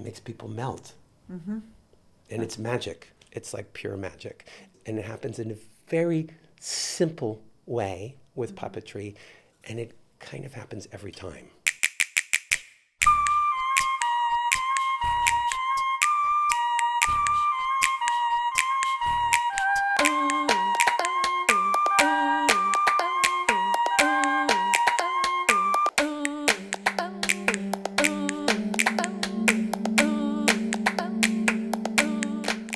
makes people melt. Mm-hmm. And it's magic. It's like pure magic. And it happens in a very simple way with puppetry, and it kind of happens every time.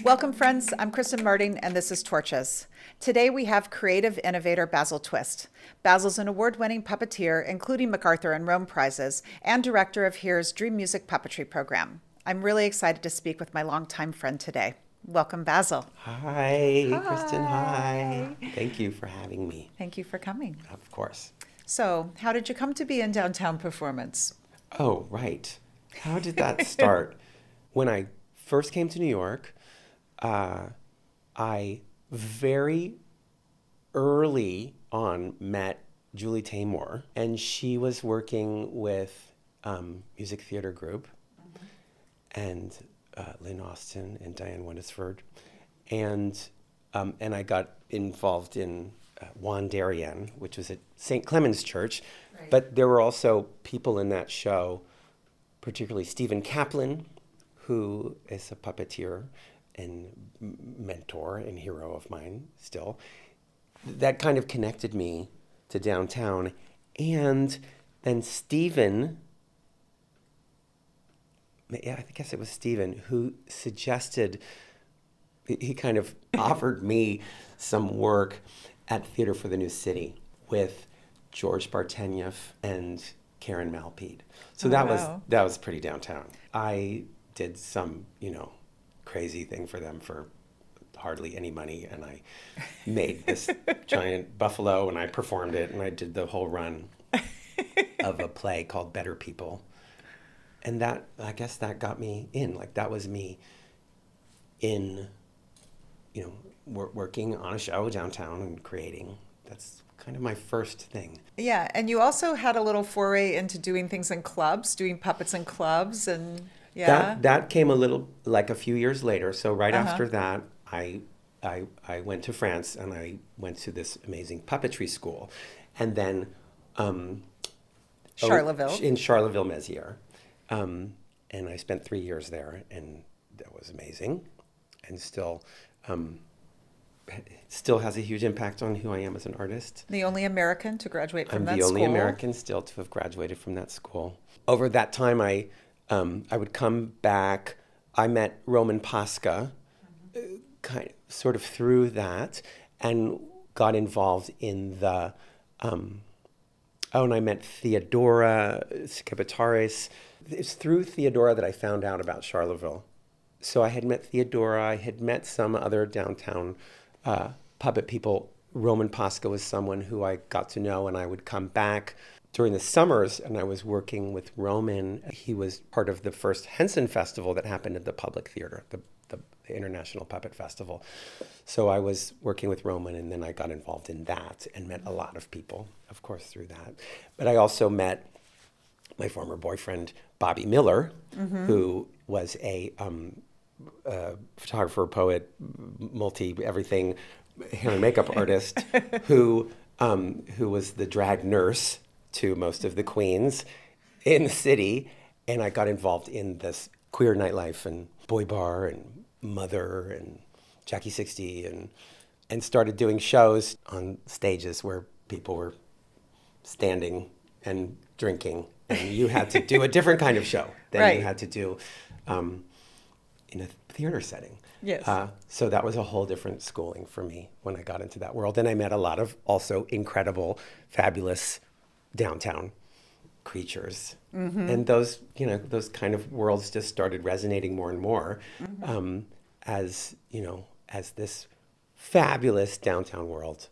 Welcome, friends. I'm Kristen Martin, and this is Torches. Today we have creative innovator Basil Twist. Basil's an award-winning puppeteer, including MacArthur and Rome prizes, and director of Here's Dream Music Puppetry program. I'm really excited to speak with my longtime friend today. Welcome, Basil. Hi, Kristen. Hi. Thank you for having me. Thank you for coming. Of course. So, how did you come to be in downtown performance? Oh, right. How did that start? When I first came to New York, I very early on met Julie Taymor, and she was working with Music Theater Group and Lynn Austin and Diane Wenisford, and I got involved in Juan Darien, which was at St. Clement's Church, right. But there were also people in that show, particularly Stephen Kaplan, who is a puppeteer and mentor and hero of mine still. That kind of connected me to downtown. And then Stephen, yeah, I guess it was Stephen, who suggested, he kind of offered me some work at Theater for the New City with George Bartenieff and Karen Malpede. So that was pretty downtown. I did some, crazy thing for them for hardly any money, and I made this giant buffalo, and I performed it, and I did the whole run of a play called Better People. And that, I guess that got me in. Like, that was me in, working on a show downtown and creating. That's kind of my first thing. Yeah, and you also had a little foray into doing things in clubs, doing puppets in clubs, and yeah. That came a few years later. So right after that, I went to France, and I went to this amazing puppetry school, and then Charleville. In Charleville-Mézières, and I spent 3 years there, and that was amazing, and still has a huge impact on who I am as an artist. The only American to graduate from that school. I'm the only American still to have graduated from that school. Over that time, I would come back. I met Roman Pasca, sort of through that, and got involved in the. And I met Theodora Skepetaris. It's through Theodora that I found out about Charleville. So I had met Theodora. I had met some other downtown puppet people. Roman Pasca was someone who I got to know, and I would come back during the summers, and I was working with Roman. He was part of the first Henson Festival that happened at the Public Theater, the International Puppet Festival. So I was working with Roman, and then I got involved in that and met a lot of people, of course, through that. But I also met my former boyfriend, Bobby Miller, who was a photographer, poet, multi-everything, hair and makeup artist, who was the drag nurse to most of the queens in the city, and I got involved in this queer nightlife and Boy Bar and Mother and Jackie 60 and started doing shows on stages where people were standing and drinking, and you had to do a different kind of show than right. You had to do in a theater setting. Yes. So that was a whole different schooling for me when I got into that world, and I met a lot of also incredible, fabulous downtown creatures, and those kind of worlds just started resonating more and more, as this fabulous downtown world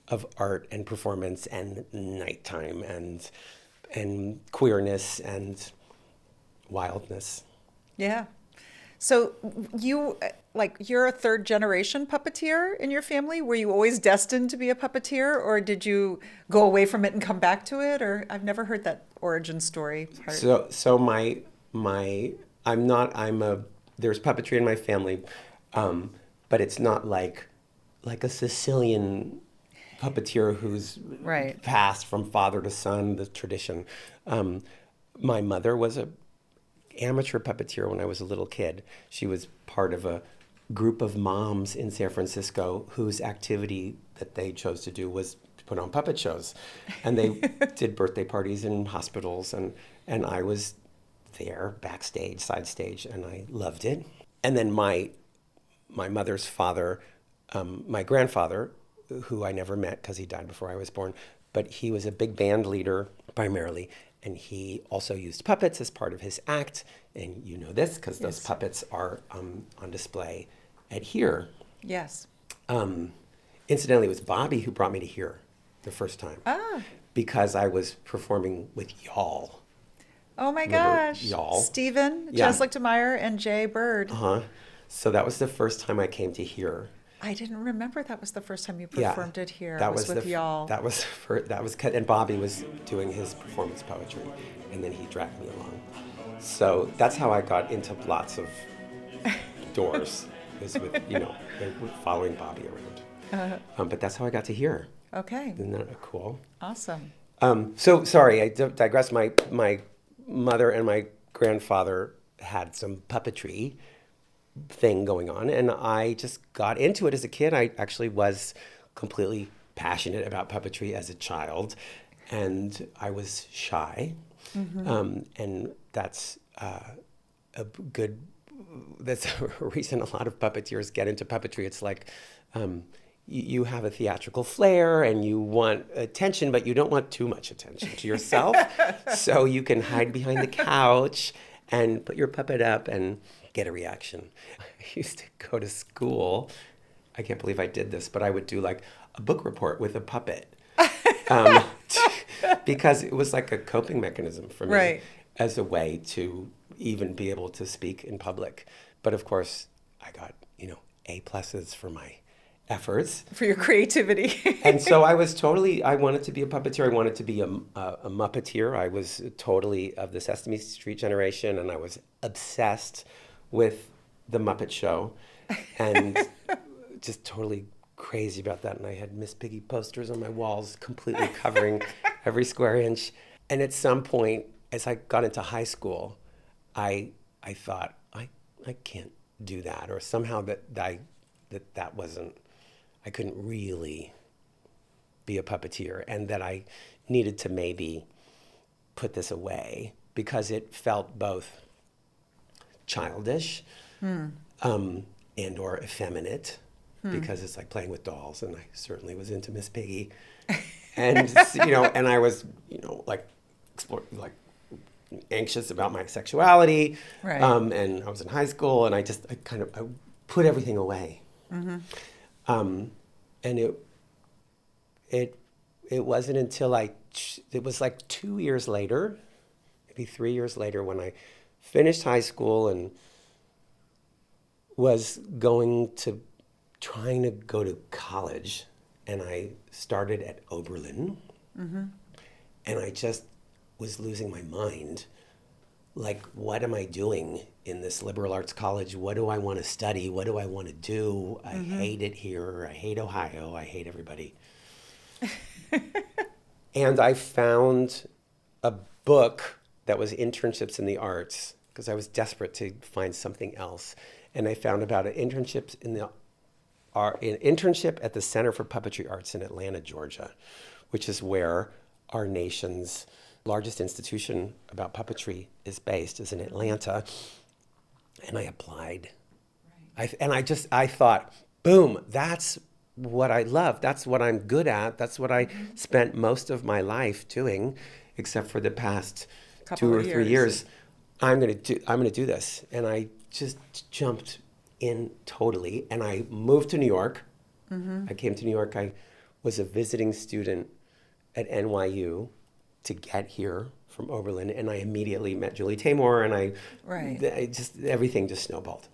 of art and performance and nighttime and queerness and wildness. Yeah. So you're a third generation puppeteer in your family? Were you always destined to be a puppeteer, or did you go away from it and come back to it? Or I've never heard that origin story part. So my there's puppetry in my family, but it's not like a Sicilian puppeteer who's Right. passed from father to son, the tradition. My mother was a amateur puppeteer when I was a little kid. She was part of a group of moms in San Francisco whose activity that they chose to do was to put on puppet shows. And they did birthday parties in hospitals, and I was there backstage, side stage, and I loved it. And then my mother's father, my grandfather, who I never met because he died before I was born, but he was a big band leader primarily, and he also used puppets as part of his act. And you know this because those puppets are on display at here. Yes. Incidentally, it was Bobby who brought me to here the first time. Because I was performing with y'all. Oh my Remember gosh. y'all? Stephen, Yeah. Jess Lichtenmeyer, and Jay Bird. So that was the first time I came to here. I didn't remember that was the first time you Yeah, performed it here. That It was with y'all. That was and Bobby was doing his performance poetry, and then he dragged me along. So that's how I got into lots of doors, is with following Bobby around. But that's how I got to here. Okay. Isn't that cool? Awesome. So sorry, I digress. My mother and my grandfather had some puppetry thing going on, and I just got into it as a kid. I actually was completely passionate about puppetry as a child, and I was shy. And that's that's a reason a lot of puppeteers get into puppetry. It's like you have a theatrical flair and you want attention, but you don't want too much attention to yourself. So you can hide behind the couch and put your puppet up and get a reaction. I used to go to school. I can't believe I did this, but I would do like a book report with a puppet. Because it was like a coping mechanism for me, Right. as a way to even be able to speak in public. But of course, I got, A+ for my efforts. For your creativity. And so I wanted to be a puppeteer. I wanted to be a Muppeteer. I was totally of the Sesame Street generation, and I was obsessed with the Muppet Show and just totally crazy about that. And I had Miss Piggy posters on my walls, completely covering every square inch. And at some point, as I got into high school, I thought, I can't do that, or somehow that wasn't, I couldn't really be a puppeteer, and that I needed to maybe put this away because it felt both childish and or effeminate, because it's like playing with dolls, and I certainly was into Miss Piggy. And, and I was, like anxious about my sexuality. Right. And I was in high school, and I put everything away. And it wasn't until it was like 2 years later, maybe 3 years later, when I finished high school and was trying to go to college, and I started at Oberlin, and I just was losing my mind. Like, what am I doing in this liberal arts college? What do I want to study? What do I want to do? I hate it here. I hate Ohio. I hate everybody. And I found a book that was Internships in the Arts, because I was desperate to find something else. And I found about an internship at the Center for Puppetry Arts in Atlanta, Georgia, which is where our nation's largest institution about puppetry is based, is in Atlanta. And I applied. Right. I thought, boom, that's what I love. That's what I'm good at. That's what I spent most of my life doing, except for the past 2 or 3 years. I'm gonna do this. And I just jumped in totally. And I moved to New York. I came to New York. I was a visiting student at NYU to get here from Oberlin, and I immediately met Julie Taymor, and everything just snowballed.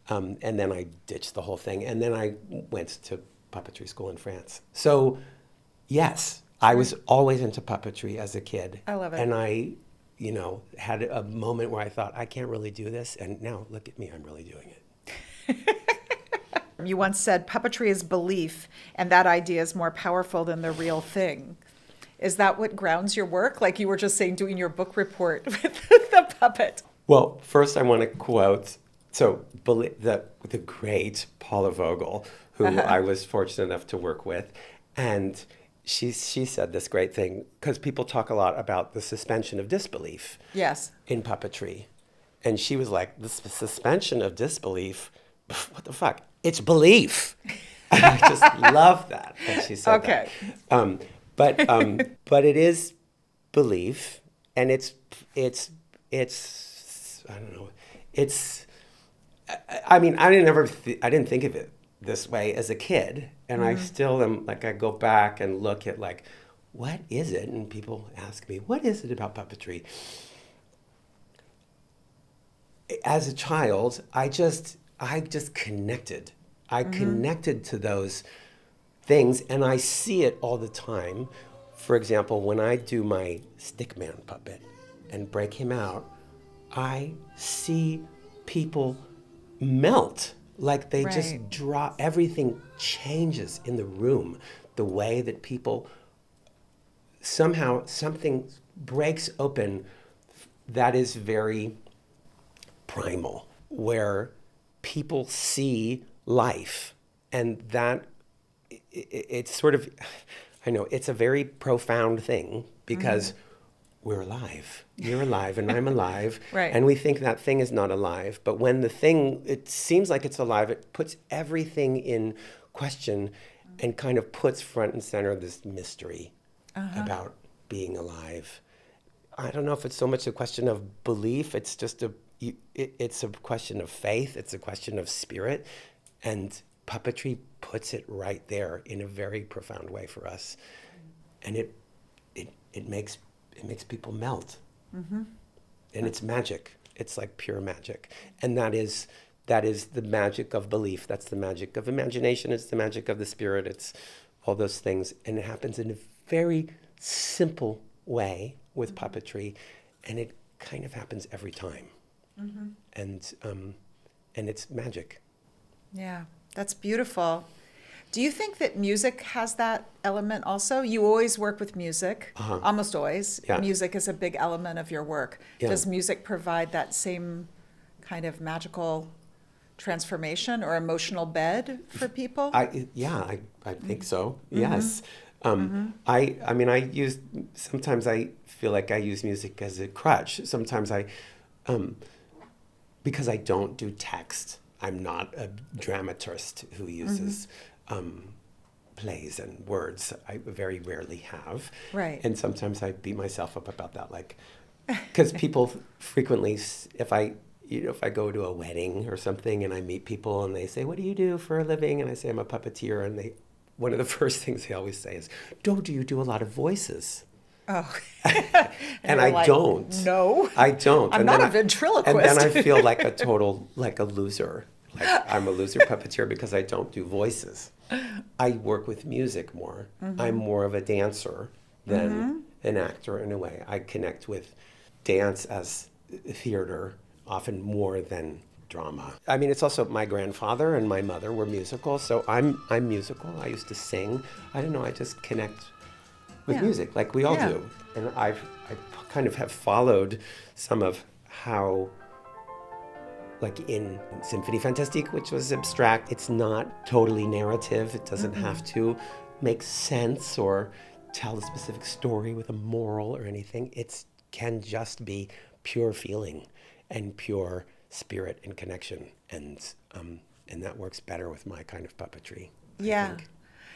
And then I ditched the whole thing, and then I went to puppetry school in France. So, yes, I was always into puppetry as a kid. I love it. And I had a moment where I thought, I can't really do this. And now look at me, I'm really doing it. You once said puppetry is belief, and that idea is more powerful than the real thing. Is that what grounds your work? Like you were just saying, doing your book report with the puppet. Well, first I want to quote, the great Paula Vogel, who I was fortunate enough to work with. And she said this great thing, because people talk a lot about the suspension of disbelief in puppetry. And she was like, the suspension of disbelief, what the fuck? It's belief. I just love that she said that. But it is belief, and it's I don't know. I mean, I didn't think of it this way as a kid, and I still am, like, I go back and look at, like, what is it? And people ask me, what is it about puppetry? As a child, I just connected. I connected to those things, and I see it all the time. For example, when I do my stickman puppet and break him out, I see people melt. Like they just drop, everything changes in the room. The way that people, somehow something breaks open that is very primal, where people see life. And that, it's sort of, I know, it's a very profound thing, because we're alive. You're alive and I'm alive. And we think that thing is not alive. But when the thing, it seems like it's alive, it puts everything in question and kind of puts front and center this mystery about being alive. I don't know if it's so much a question of belief. It's just it's a question of faith. It's a question of spirit. And puppetry puts it right there in a very profound way for us. And it makes people melt. And it's magic. It's like pure magic. And that is the magic of belief. That's the magic of imagination. It's the magic of the spirit. It's all those things. And it happens in a very simple way with puppetry. And it kind of happens every time. And it's magic. Yeah, that's beautiful. Do you think that music has that element also? You always work with music, almost always. Yeah. Music is a big element of your work. Yeah. Does music provide that same kind of magical transformation or emotional bed for people? I think so. Yes. Sometimes I feel like I use music as a crutch. Sometimes because I don't do text. I'm not a dramatist who uses plays and words. I very rarely have. And sometimes I beat myself up about that, like, because people frequently, if I go to a wedding or something and I meet people and they say, "What do you do for a living?" And I say, "I'm a puppeteer," and one of the first things they always say is, do you do a lot of voices?" Oh. And I don't. No. I don't. I'm not a ventriloquist. And then I feel like a loser. Like I'm a loser puppeteer because I don't do voices. I work with music more. I'm more of a dancer than an actor in a way. I connect with dance as theater often more than drama. I mean, it's also my grandfather and my mother were musical, so I'm musical. I used to sing. I don't know, I just connect with music like we all do. And I kind of have followed some of how, like in Symphonie Fantastique, which was abstract, it's not totally narrative. It doesn't have to make sense or tell a specific story with a moral or anything. It can just be pure feeling and pure spirit and connection. And that works better with my kind of puppetry, I think.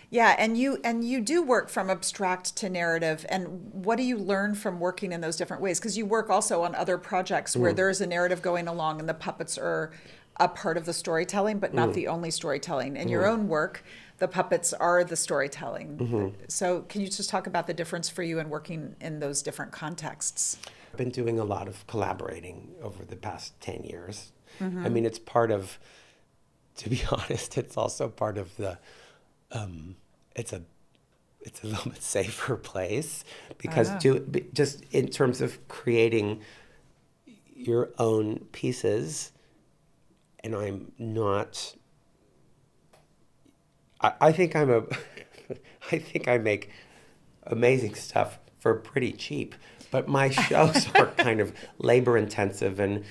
Yeah, and you do work from abstract to narrative. And what do you learn from working in those different ways? Because you work also on other projects where there's a narrative going along and the puppets are a part of the storytelling, but not the only storytelling. In your own work, the puppets are the storytelling. So can you just talk about the difference for you in working in those different contexts? I've been doing a lot of collaborating over the past 10 years. I mean, it's part of, to be honest, it's also part of the, it's a little bit safer place because just in terms of creating your own pieces, and I'm not. I think I think I make amazing stuff for pretty cheap, but my shows are kind of labor intensive and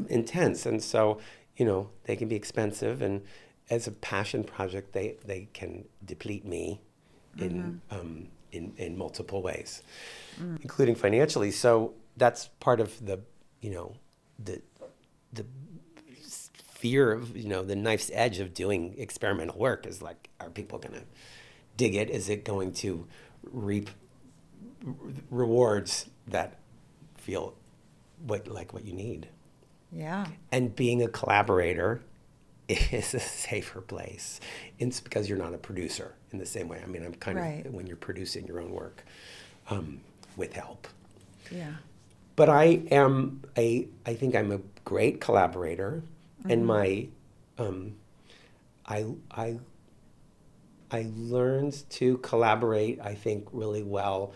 intense, and so they can be expensive, and as a passion project, they can deplete me in multiple ways, including financially. So that's part of the fear of the knife's edge of doing experimental work is like, are people going to dig it? Is it going to reap rewards that feel like what you need? Yeah. And being a collaborator is a safer place. It's because you're not a producer in the same way. I mean, I'm kind of when you're producing your own work with help. Yeah. But I think I'm a great collaborator, and my I learned to collaborate, I think, really well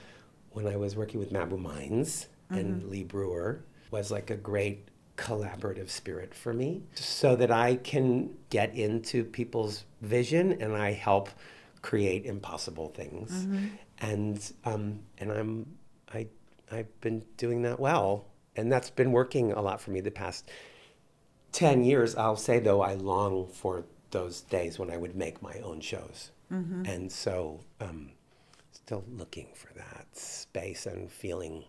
when I was working with Mabu Mines, and Lee Brewer was like a great collaborative spirit for me, so that I can get into people's vision and I help create impossible things. And I've been doing that well, and that's been working a lot for me the past 10 years. I'll say, though, I long for those days when I would make my own shows. And so still looking for that space and feeling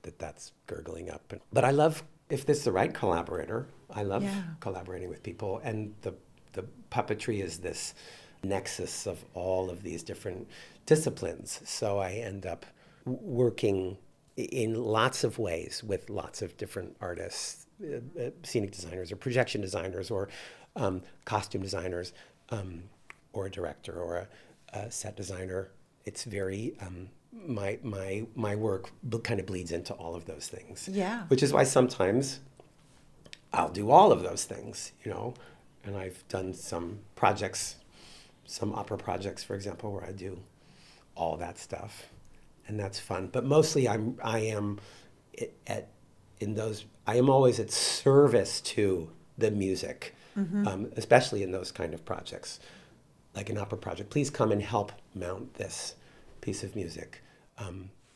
that that's gurgling up. But I love, if this is the right collaborator, I love collaborating with people. And the puppetry is this nexus of all of these different disciplines. So I end up working in lots of ways with lots of different artists, scenic designers or projection designers or costume designers, or a director or a set designer. It's very, my work kind of bleeds into all of those things. Yeah. Which is why sometimes I'll do all of those things, and I've done some projects, some opera projects, for example, where I do all that stuff, and that's fun. But mostly I am always at service to the music, especially in those kind of projects, like an opera project. Please come and help mount this piece of music.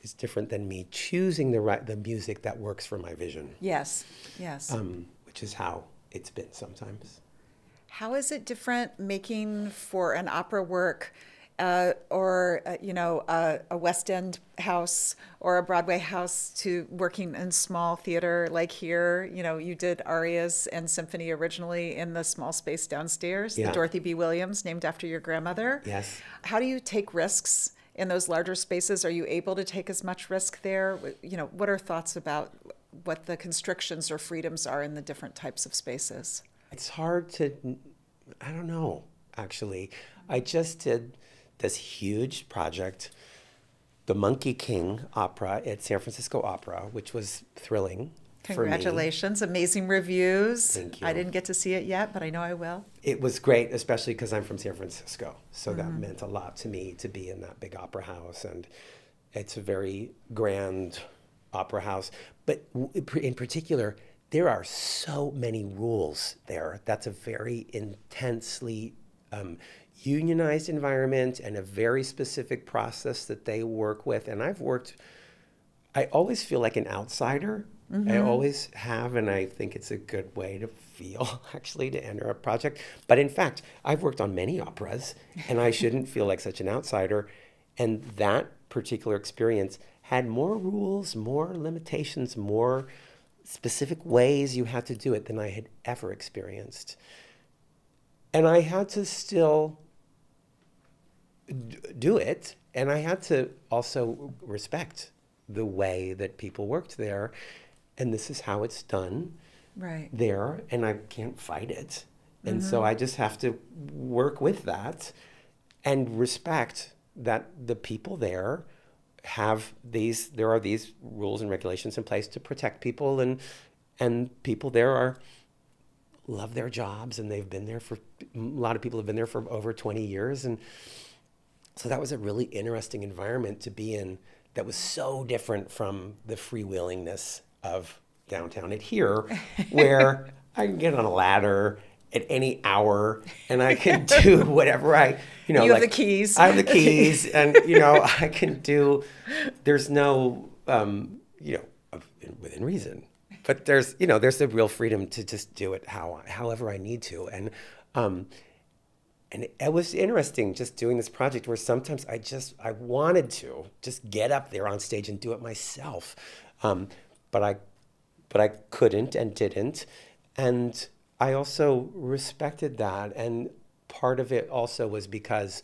It's different than me choosing the music that works for my vision. Yes. Which is how it's been sometimes. How is it different making for an opera work or a West End house or a Broadway house to working in small theater like here? You did Arias and Symphony originally in the small space downstairs, the Dorothy B. Williams, named after your grandmother. Yes. How do you take risks in those larger spaces? Are you able to take as much risk there? What are thoughts about what the constrictions or freedoms are in the different types of spaces? It's hard I don't know, actually. I just did this huge project, the Monkey King opera at San Francisco Opera, which was thrilling. Congratulations, amazing reviews. Thank you. I didn't get to see it yet, but I know I will. It was great, especially because I'm from San Francisco. So that meant a lot to me to be in that big opera house. And it's a very grand opera house. But in particular, there are so many rules there. That's a very intensely unionized environment and a very specific process that they work with. And I always feel like an outsider. I always have, and I think it's a good way to feel, actually, to enter a project. But in fact, I've worked on many operas, and I shouldn't feel like such an outsider. And that particular experience had more rules, more limitations, more specific ways you had to do it than I had ever experienced. And I had to still do it, and I had to also respect the way that people worked there. And this is how it's done there, and I can't fight it. And so I just have to work with that and respect that the people there there are these rules and regulations in place to protect people, and people there love their jobs, and they've been there a lot of people have been there for over 20 years, and So that was a really interesting environment to be in that was so different from the freewheelingness of downtown at here, where I can get on a ladder at any hour and I can do whatever you have the keys. I have the keys and, I can do, there's no, within reason, but there's the real freedom to just do it however I need to. And it was interesting just doing this project where sometimes I wanted to just get up there on stage and do it myself. But I couldn't and didn't. And I also respected that. And part of it also was because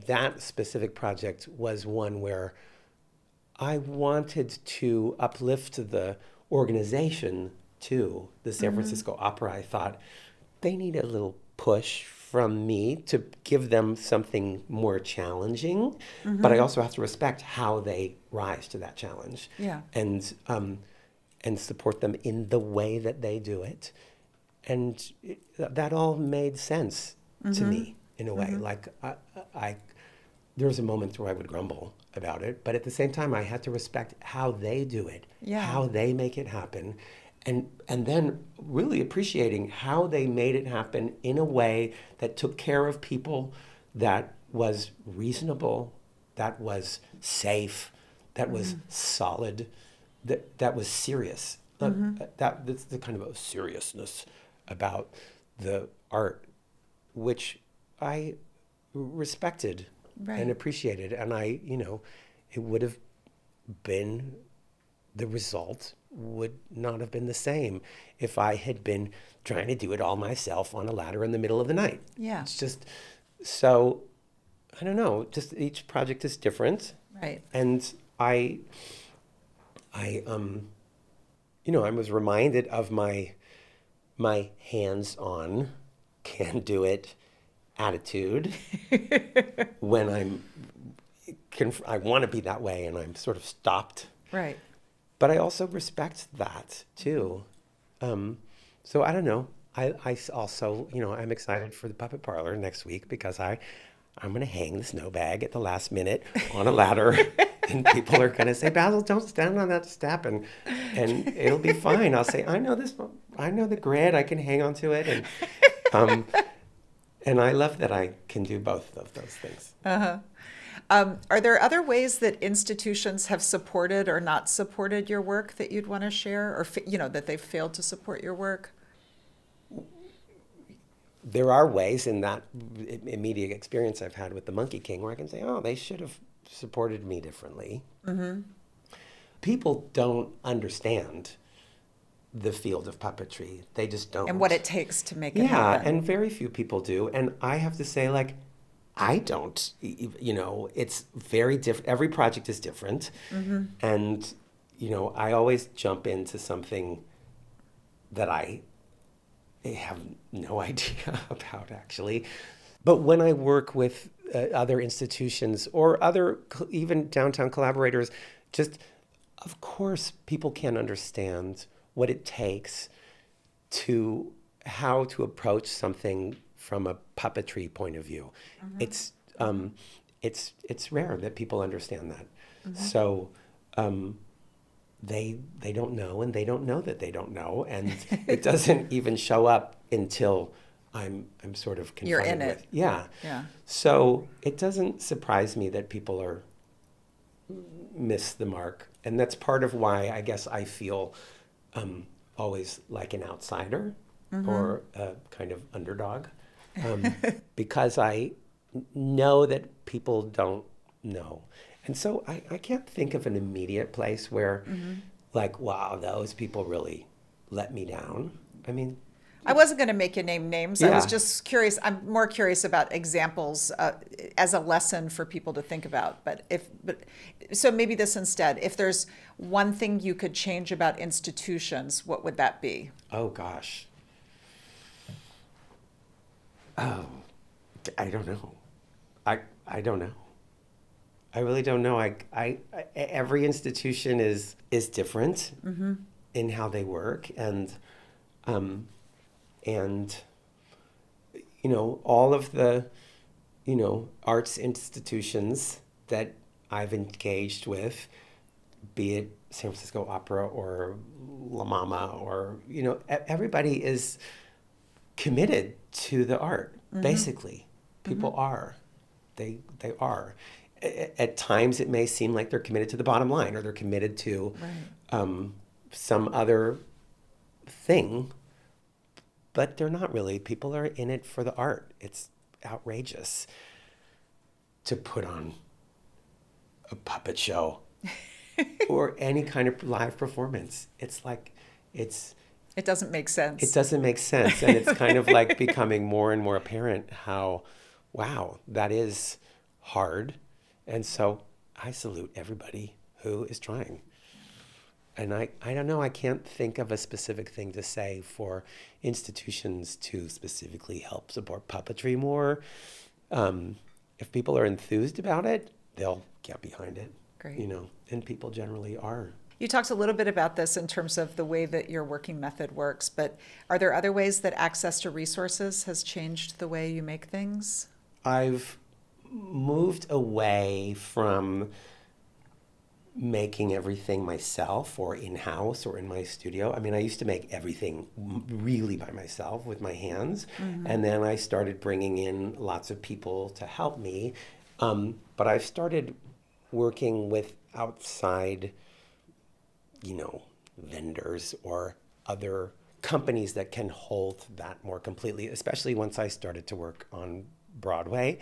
that specific project was one where I wanted to uplift the organization too, the San Francisco Opera. I thought they need a little push from me to give them something more challenging, but I also have to respect how they rise to that challenge, and support them in the way that they do it, and that all made sense to me in a way. Like there was a moment where I would grumble about it, but at the same time I had to respect how they do it, how they make it happen. And then really appreciating how they made it happen in a way that took care of people, that was reasonable, that was safe, that was solid, that was serious. That's the kind of a seriousness about the art, which I respected and appreciated. And it would have been, the result would not have been the same if I had been trying to do it all myself on a ladder in the middle of the night. Yeah. It's just, so, I don't know, just each project is different. Right. And I was reminded of my hands-on, can-do-it attitude when I want to be that way and I'm sort of stopped. Right. But I also respect that too. So I don't know. I also, I'm excited for the Puppet Parlor next week because I'm going to hang the snow bag at the last minute on a ladder, and people are going to say, "Basil, don't stand on that step," and it'll be fine. I'll say, "I know this. I know the grid. I can hang on to it," and I love that I can do both of those things. Are there other ways that institutions have supported or not supported your work that you'd want to share, or that they've failed to support your work? There are ways in that immediate experience I've had with the Monkey King where I can say, "Oh, they should have supported me differently." People don't understand the field of puppetry. They just don't. And what it takes to make it happen. Yeah, and very few people do. And I have to say, I don't, it's very different. Every project is different. And, I always jump into something that I have no idea about, actually. But when I work with other institutions or other even downtown collaborators, just, of course, people can understand what it takes to how to approach something from a puppetry point of view. It's rare that people understand that. So they don't know, and they don't know that they don't know, and it doesn't even show up until I'm sort of confronted You're in with. it. Yeah. So it doesn't surprise me that people miss the mark, and that's part of why I guess I feel always like an outsider or a kind of underdog. Because I know that people don't know. And so I can't think of an immediate place where, wow, those people really let me down. I mean... I wasn't going to make you name names. I was just curious. I'm more curious about examples as a lesson for people to think about. So maybe this instead. If there's one thing you could change about institutions, what would that be? Oh, gosh. Oh, I don't know. I don't know. I really don't know. I every institution is different in how they work, and all of the, arts institutions that I've engaged with, be it San Francisco Opera or La Mama or, everybody is committed to the art, basically. People are. They are. At times it may seem like they're committed to the bottom line or they're committed to some other thing, but they're not really. People are in it for the art. It's outrageous to put on a puppet show or any kind of live performance. It's like, it doesn't make sense. It doesn't make sense. And it's kind of like becoming more and more apparent how, wow, that is hard. And so I salute everybody who is trying. And I don't know, I can't think of a specific thing to say for institutions to specifically help support puppetry more. If people are enthused about it, they'll get behind it. Great. And people generally are. You talked a little bit about this in terms of the way that your working method works, but are there other ways that access to resources has changed the way you make things? I've moved away from making everything myself or in-house or in my studio. I mean, I used to make everything really by myself with my hands. And then I started bringing in lots of people to help me. But I've started working with outside, vendors or other companies that can hold that more completely, especially once I started to work on Broadway.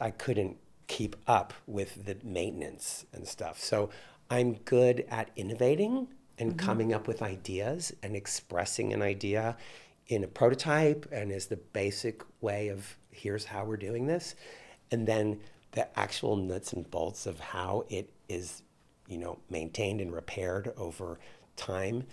I couldn't keep up with the maintenance and stuff. So I'm good at innovating and coming up with ideas and expressing an idea in a prototype and as the basic way of here's how we're doing this. And then the actual nuts and bolts of how it is, maintained and repaired over time.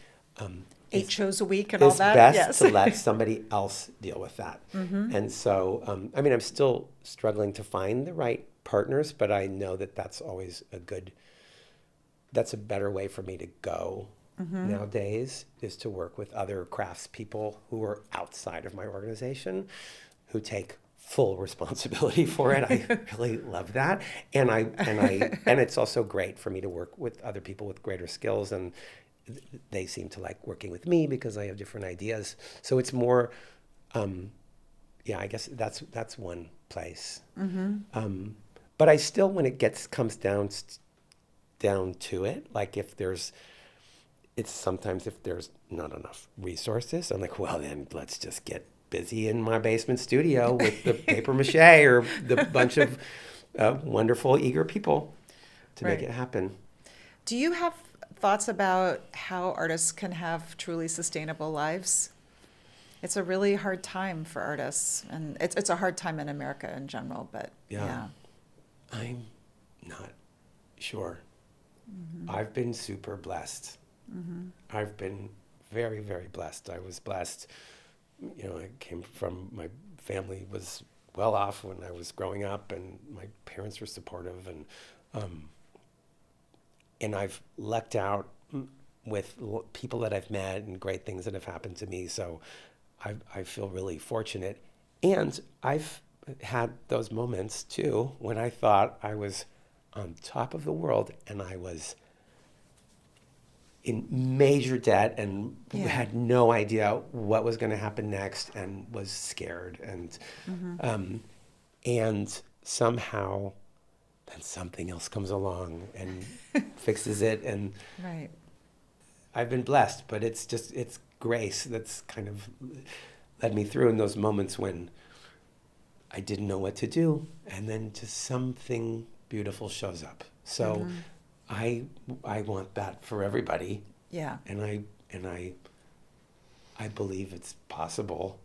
8 shows a week and all that? It's best to let somebody else deal with that. And so, I'm still struggling to find the right partners, but I know that that's always that's a better way for me to go nowadays, is to work with other craftspeople who are outside of my organization, who take full responsibility for it. I really love that. And and it's also great for me to work with other people with greater skills, and they seem to like working with me because I have different ideas. So it's more, I guess that's one place. But I still, when it comes down to it, like sometimes if there's not enough resources, I'm like, well, then let's just get busy in my basement studio with the paper mache or the bunch of wonderful, eager people to make it happen. Do you have thoughts about how artists can have truly sustainable lives? It's a really hard time for artists, and it's a hard time in America in general, but yeah. I'm not sure. I've been super blessed. I've been very, very blessed. I was blessed. I came from, my family was well off when I was growing up, and my parents were supportive, and I've lucked out with people that I've met and great things that have happened to me. So I feel really fortunate. And I've had those moments too when I thought I was on top of the world and I was in major debt and had no idea what was going to happen next and was scared. And somehow then something else comes along and fixes it. And I've been blessed, but it's grace that's kind of led me through in those moments when I didn't know what to do, and then just something beautiful shows up. So I want that for everybody. Yeah. And I believe it's possible.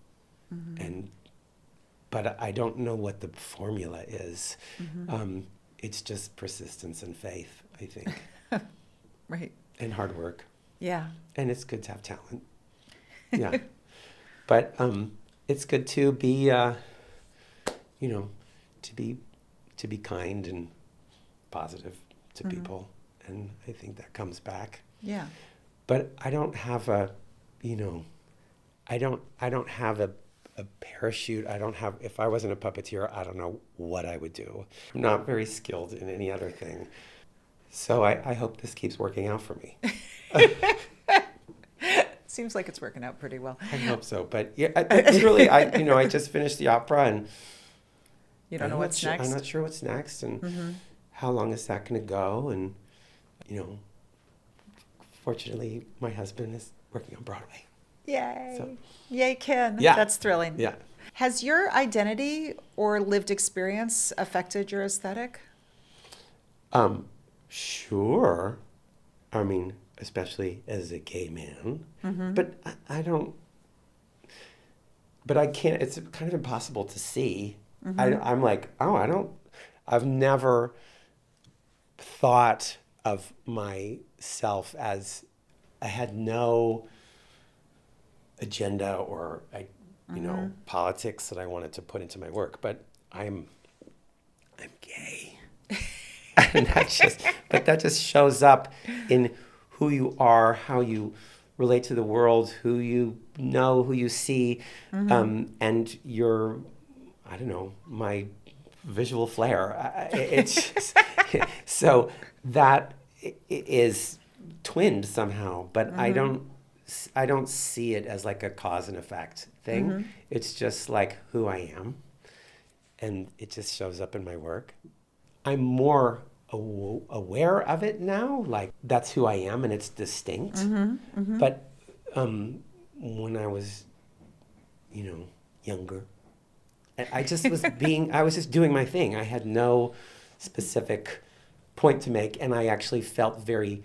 But I don't know what the formula is. It's just persistence and faith, I think. Right. And hard work. Yeah. And it's good to have talent. Yeah. But it's good to be, to be kind and positive to people. And I think that comes back. Yeah. But I don't have a a parachute. I don't have, if I wasn't a puppeteer, I don't know what I would do. I'm not very skilled in any other thing. So I hope this keeps working out for me. Seems like it's working out pretty well. I hope so. But yeah, literally, I just finished the opera and you don't know what's next? I'm not sure what's next and how long is that going to go. And, fortunately, my husband is working on Broadway. Yay. So, yay, Ken. Yeah. That's thrilling. Yeah. Has your identity or lived experience affected your aesthetic? Sure. I mean, especially as a gay man. But I don't, but I can't, it's kind of impossible to see. I'm like, I've never thought of myself as, I had no agenda or politics that I wanted to put into my work, but I'm gay. And that just shows up in who you are, how you relate to the world, who you know, who you see, and your, I don't know, my visual flair. It's just, so that is twinned somehow, but I don't see it as like a cause and effect thing. It's just like who I am, and it just shows up in my work. I'm more aware of it now, like that's who I am and it's distinct. But when I was, younger, I just was I was just doing my thing. I had no specific point to make, and I actually felt very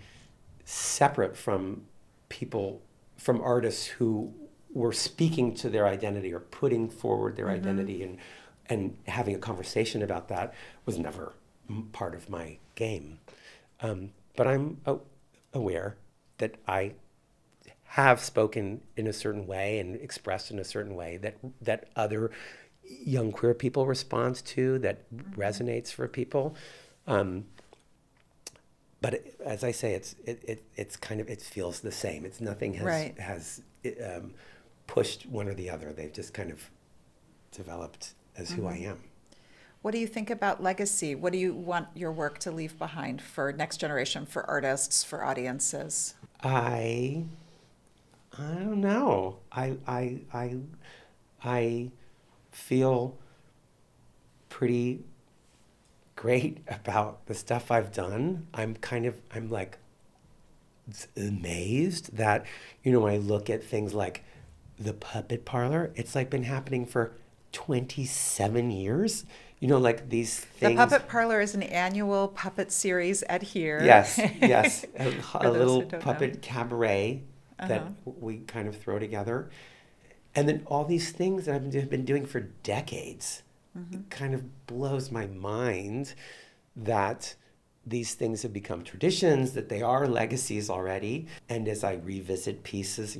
separate from people, from artists who were speaking to their identity or putting forward their identity and having a conversation about that was never part of my game. But I'm aware that I have spoken in a certain way and expressed in a certain way that other young queer people respond to, that resonates for people. But as I say, it's kind of, it feels the same. It's nothing has pushed one or the other. They've just kind of developed as who I am. What do you think about legacy? What do you want your work to leave behind for next generation, for artists, for audiences? I don't know. I feel pretty great about the stuff I've done. I'm like amazed that, I look at things like the puppet parlor. It's like been happening for 27 years. Like these things. The Puppet Parlor is an annual puppet series at Here. Yes. A little puppet cabaret that we kind of throw together. And then all these things that I've been doing for decades. It kind of blows my mind that these things have become traditions, that they are legacies already. And as I revisit pieces,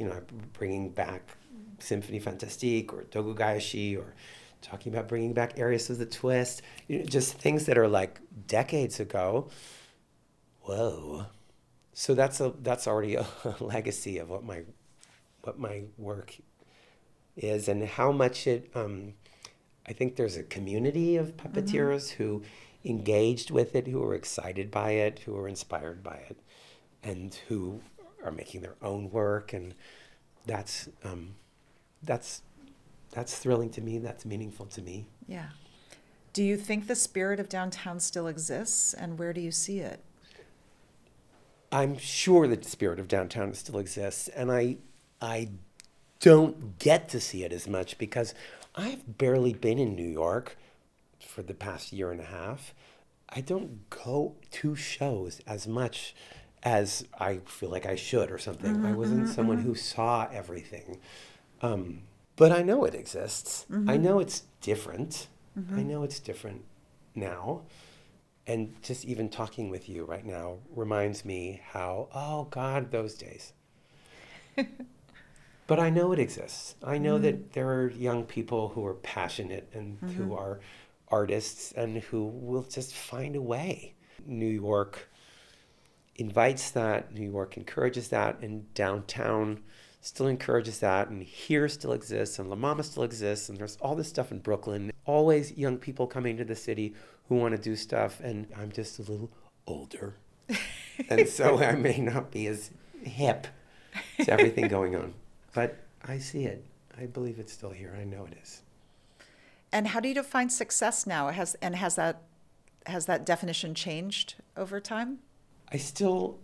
bringing back Symphonie Fantastique or Dogugaeshi, or talking about bringing back Arias as the Twist, just things that are like decades ago. Whoa! So that's already a legacy of what my work is, and how much it. I think there's a community of puppeteers who engaged with it, who were excited by it, who were inspired by it, and who are making their own work, and that's thrilling to me. That's meaningful to me. Yeah. Do you think the spirit of downtown still exists, and where do you see it? I'm sure that the spirit of downtown still exists, and I don't get to see it as much because I've barely been in New York for the past year and a half. I don't go to shows as much as I feel like I should or something. I wasn't someone who saw everything. But I know it exists. I know it's different. I know it's different now. And just even talking with you right now reminds me how, oh God, those days. But I know it exists. I know that there are young people who are passionate and who are artists and who will just find a way. New York invites that. New York encourages that. And downtown still encourages that, and here still exists, and La Mama still exists, and there's all this stuff in Brooklyn. Always young people coming to the city who want to do stuff, and I'm just a little older. And so I may not be as hip to everything going on. But I see it. I believe it's still here. I know it is. And how do you define success now? Has that definition changed over time? I still,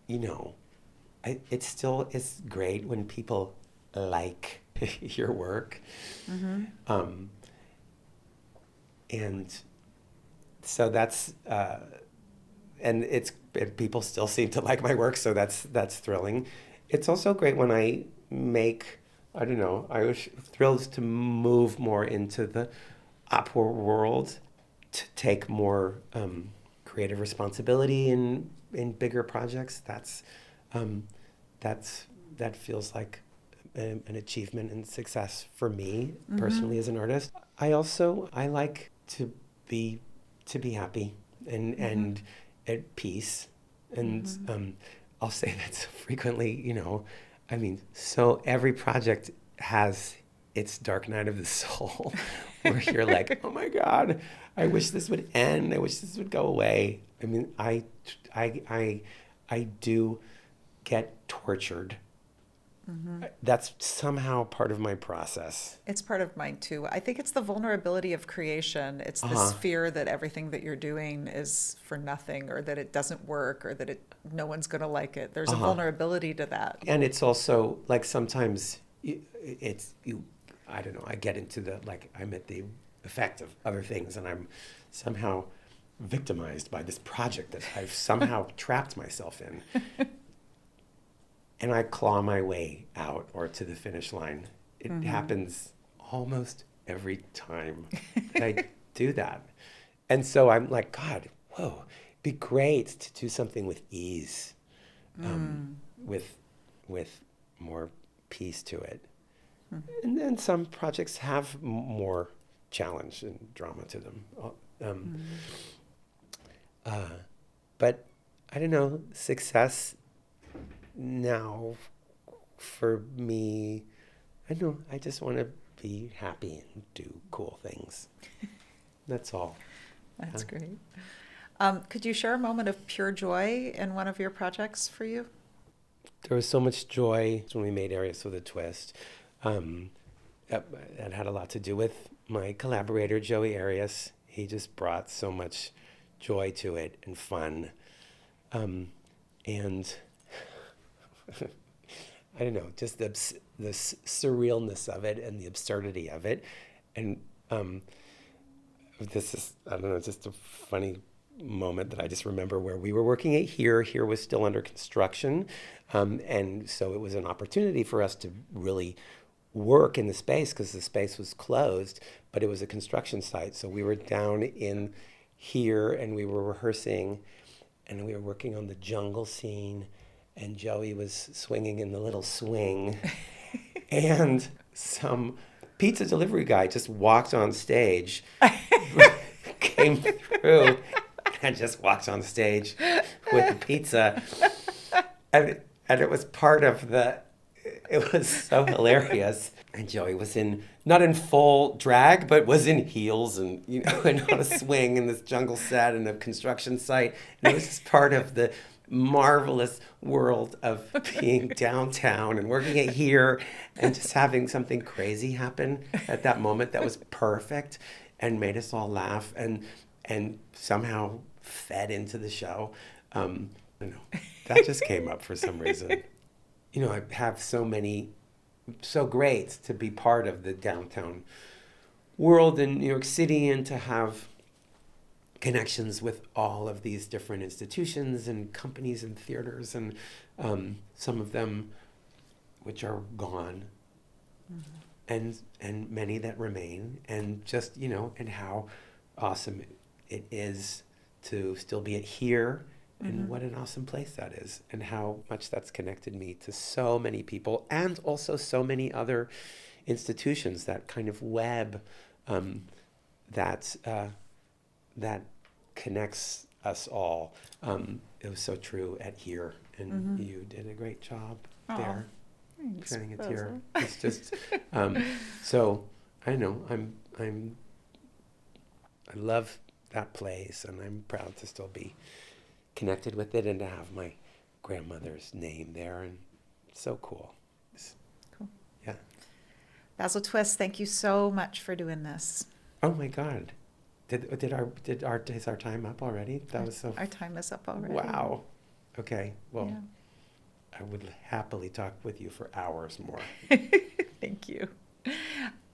it still is great when people like your work. Mm-hmm. And so that's, and people still seem to like my work, so that's thrilling. It's also great when I make, I was thrilled to move more into the opera world, to take more creative responsibility in bigger projects. That feels like an achievement and success for me personally as an artist. I like to be happy and at peace, and I'll say that so frequently. So every project has its dark night of the soul, where you're like, oh my God, I wish this would end. I wish this would go away. I do get tortured. Mm-hmm. That's somehow part of my process. It's part of mine too. I think it's the vulnerability of creation. It's this fear that everything that you're doing is for nothing, or that it doesn't work, or that no one's going to like it. There's a vulnerability to that. And it's also like sometimes I get into I'm at the effect of other things, and I'm somehow victimized by this project that I've somehow trapped myself in. And I claw my way out or to the finish line. It happens almost every time that I do that. And so I'm like, God, whoa, it'd be great to do something with ease, with more peace to it. And then some projects have more challenge and drama to them. But I don't know, success now for me, I just want to be happy and do cool things. That's all. That's great. Could you share a moment of pure joy in one of your projects for you? There was so much joy when we made Arias with a Twist. That had a lot to do with my collaborator, Joey Arias. He just brought so much joy to it and fun. And I don't know, just the surrealness of it and the absurdity of it. And this is, I don't know, just a funny moment that I just remember where we were working at Here. Here was still under construction. And so it was an opportunity for us to really work in the space because the space was closed, but it was a construction site. So we were down in Here and we were rehearsing and we were working on the jungle scene. And Joey was swinging in the little swing. And some pizza delivery guy just walked on stage, came through, and just walked on stage with the pizza. And it was part of it was so hilarious. And Joey was not in full drag, but was in heels and on a swing in this jungle set in a construction site. And it was just part of the marvelous world of being downtown and working at Here and just having something crazy happen at that moment that was perfect and made us all laugh and somehow fed into the show. I don't know, that just came up for some reason. I have so great to be part of the downtown world in New York City and to have connections with all of these different institutions and companies and theaters and some of them which are gone and many that remain, and just and how awesome it is to still be at Here and what an awesome place that is and how much that's connected me to so many people and also so many other institutions, that kind of web that connects us all. It was so true at Here, and you did a great job there. Thanks, shedding a Basil. tear. It's just so I know I love that place, and I'm proud to still be connected with it and to have my grandmother's name there, and it's so cool. Cool. Yeah. Basil Twist, thank you so much for doing this. Oh my God. Is our time up already? That was so. Our time is up already. Wow. Okay. Well, Yeah. I would happily talk with you for hours more. Thank you.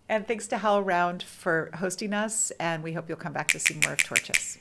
And thanks to HowlRound for hosting us, and we hope you'll come back to see more of Torches.